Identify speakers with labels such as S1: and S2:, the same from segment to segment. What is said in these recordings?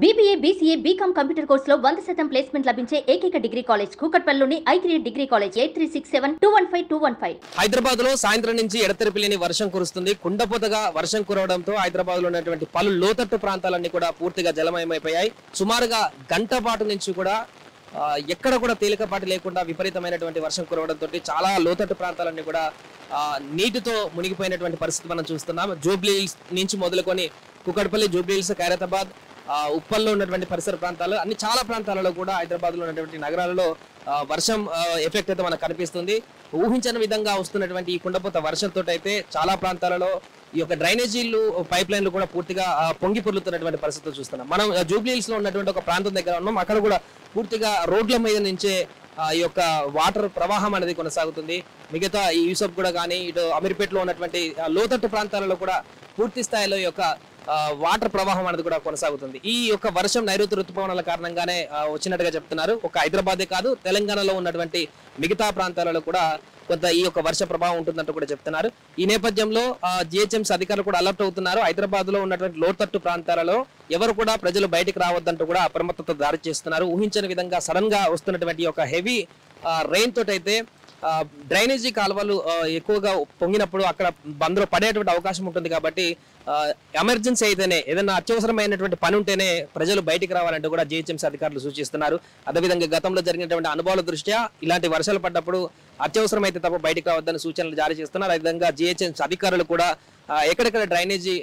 S1: BBA, BCA, BCom computer కోర్సులో 100% placement లభించే ఏకైక డిగ్రీ కాలేజ్ కూకట్పల్లిలోని I3 డిగ్రీ కాలేజ్ 8367215215.
S2: హైదరాబాద్ లో సాయంత్రం నుంచి ఎడతెరిపి లేని వర్షం కురుస్తుంది. కుండపోతగా వర్షం కురవడంతో హైదరాబాద్ లో ఉన్నటువంటి పలు లోతట్టు ప్రాంతాలన్నీ కూడా పూర్తిగా జలమయమైపోయాయి. సుమారుగా గంట పాటు నుంచి కూడా ఎక్కడ కూడా తేలికపాటి లేకుండా విపరీతమైనటువంటి వర్షం కురవడంతో చాలా లోతట్టు ప్రాంతాలన్నీ కూడా నీటితో మునిగిపోయినటువంటి పరిస్థితి మనం చూస్తున్నాం. జూబ్లీ హిల్స్ నుంచి మొదలుకొని కూకట్పల్లి, జూబ్లీ హిల్స్, ఖైరతాబాద్, ఉప్పల్లో ఉన్నటువంటి పరిసర ప్రాంతాలు అన్ని చాలా ప్రాంతాలలో కూడా హైదరాబాద్ లో ఉన్నటువంటి నగరాలలో వర్షం ఎఫెక్ట్ అయితే మనకు కనిపిస్తుంది. ఊహించని విధంగా వస్తున్నటువంటి ఈ కుండపోత వర్షంతో అయితే చాలా ప్రాంతాలలో ఈ యొక్క డ్రైనేజీలు, పైప్ లైన్లు కూడా పూర్తిగా పొంగి పొర్లుతున్నటువంటి పరిస్థితులు చూస్తున్నాం. మనం జూబ్లీ హిల్స్ లో ఉన్నటువంటి ఒక ప్రాంతం దగ్గర ఉన్నాం. అక్కడ కూడా పూర్తిగా రోడ్ల మీద నుంచే ఈ యొక్క వాటర్ ప్రవాహం అనేది కొనసాగుతుంది. మిగతా ఈ యూసఫ్ కూడా కానీ ఇటు అమీర్పేటలో ఉన్నటువంటి లోతట్టు ప్రాంతాలలో కూడా పూర్తి స్థాయిలో ఈ యొక్క వాటర్ ప్రవాహం అనేది కూడా కొనసాగుతుంది. ఈ యొక్క వర్షం నైరుతి రుతుపవనాల కారణంగానే వచ్చినట్టుగా చెప్తున్నారు. ఒక హైదరాబాదే కాదు, తెలంగాణలో ఉన్నటువంటి మిగతా ప్రాంతాలలో కూడా కొంత ఈ యొక్క వర్ష ప్రభావం ఉంటుందంటూ కూడా చెప్తున్నారు. ఈ నేపథ్యంలో జిహెచ్ఎంసీ అధికారులు కూడా అలర్ట్ అవుతున్నారు. హైదరాబాద్ లో ఉన్నటువంటి లోతట్టు ప్రాంతాలలో ఎవరు కూడా ప్రజలు బయటకు రావద్దంటూ కూడా అప్రమత్తత జారీ చేస్తున్నారు. ఊహించని విధంగా సడన్ గా వస్తున్నటువంటి ఒక హెవీ రెయిన్ తోటైతే డ్రైనేజీ కాలువలు ఎక్కువగా పొంగినప్పుడు అక్కడ బంద్లో పడేటువంటి అవకాశం ఉంటుంది. కాబట్టి ఎమర్జెన్సీ అయితేనే, ఏదైనా అత్యవసరమైనటువంటి పని ఉంటేనే ప్రజలు బయటికి రావాలంటూ కూడా జిహెచ్ఎంసీ అధికారులు సూచిస్తున్నారు. అదేవిధంగా గతంలో జరిగినటువంటి అనుభవాల దృష్ట్యా ఇలాంటి వర్షాలు పడ్డప్పుడు అత్యవసరమైతే తప్ప బయటికి రావద్దని సూచనలు జారీ చేస్తున్నారు. అదేవిధంగా జిహెచ్ఎంసీ అధికారులు కూడా ఎక్కడెక్కడ డ్రైనేజీ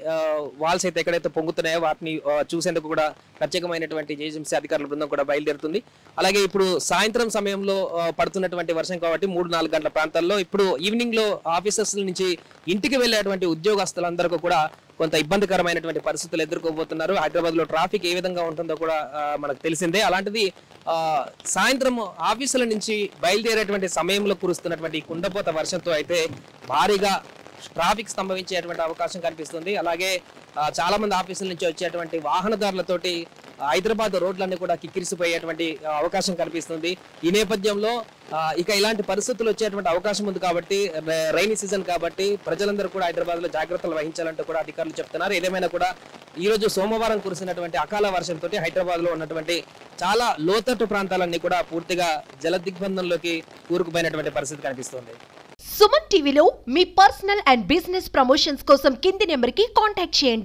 S2: వాల్స్ అయితే ఎక్కడైతే పొంగుతున్నాయో వాటిని చూసేందుకు కూడా ప్రత్యేకమైనటువంటి జిహెచ్ఎంసీ అధికారుల బృందం కూడా బయలుదేరుతుంది. అలాగే ఇప్పుడు సాయంత్రం సమయంలో పడుతున్నటువంటి వర్షం కాబట్టి 3-4 గంటల ప్రాంతాల్లో ఇప్పుడు ఈవినింగ్ లో ఆఫీసర్స్ నుంచి ఇంటికి వెళ్ళేటువంటి ఉద్యోగస్తులందరికీ కూడా కొంత ఇబ్బందికరమైనటువంటి పరిస్థితులు ఎదుర్కోబోతున్నారు. హైదరాబాద్ లో ట్రాఫిక్ ఏ విధంగా ఉంటుందో కూడా మనకు తెలిసిందే. అలాంటిది సాయంత్రం ఆఫీసుల నుంచి బయలుదేరేటువంటి సమయంలో కురుస్తున్నటువంటి కుండపోత వర్షంతో అయితే భారీగా ట్రాఫిక్ స్తంభించేటువంటి అవకాశం కనిపిస్తుంది. అలాగే చాలా మంది ఆఫీసుల నుంచి వచ్చేటువంటి వాహనదారులతోటి హైదరాబాద్ రోడ్లన్నీ కూడా కిక్కిరిసిపోయేటువంటి అవకాశం కనిపిస్తుంది. ఈ నేపథ్యంలో ఇక ఇలాంటి పరిస్థితులు వచ్చేటువంటి అవకాశం ఉంది కాబట్టి, రైనీ సీజన్ కాబట్టి ప్రజలందరూ కూడా హైదరాబాద్ లో జాగ్రత్తలు వహించాలంటూ కూడా అధికారులు చెప్తున్నారు. ఏదేమైనా కూడా ఈ రోజు సోమవారం కురిసినటువంటి అకాల వర్షంతో హైదరాబాద్ లో ఉన్నటువంటి చాలా లోతట్టు ప్రాంతాలన్నీ కూడా పూర్తిగా జల దిగ్బంధంలోకి కూరుకుపోయినటువంటి పరిస్థితి కనిపిస్తుంది.
S3: సుమన్ టీవీలో మీ పర్సనల్ అండ్ బిజినెస్ ప్రమోషన్స్ కోసం కింది నెంబర్కి కాంటాక్ట్ చేయండి.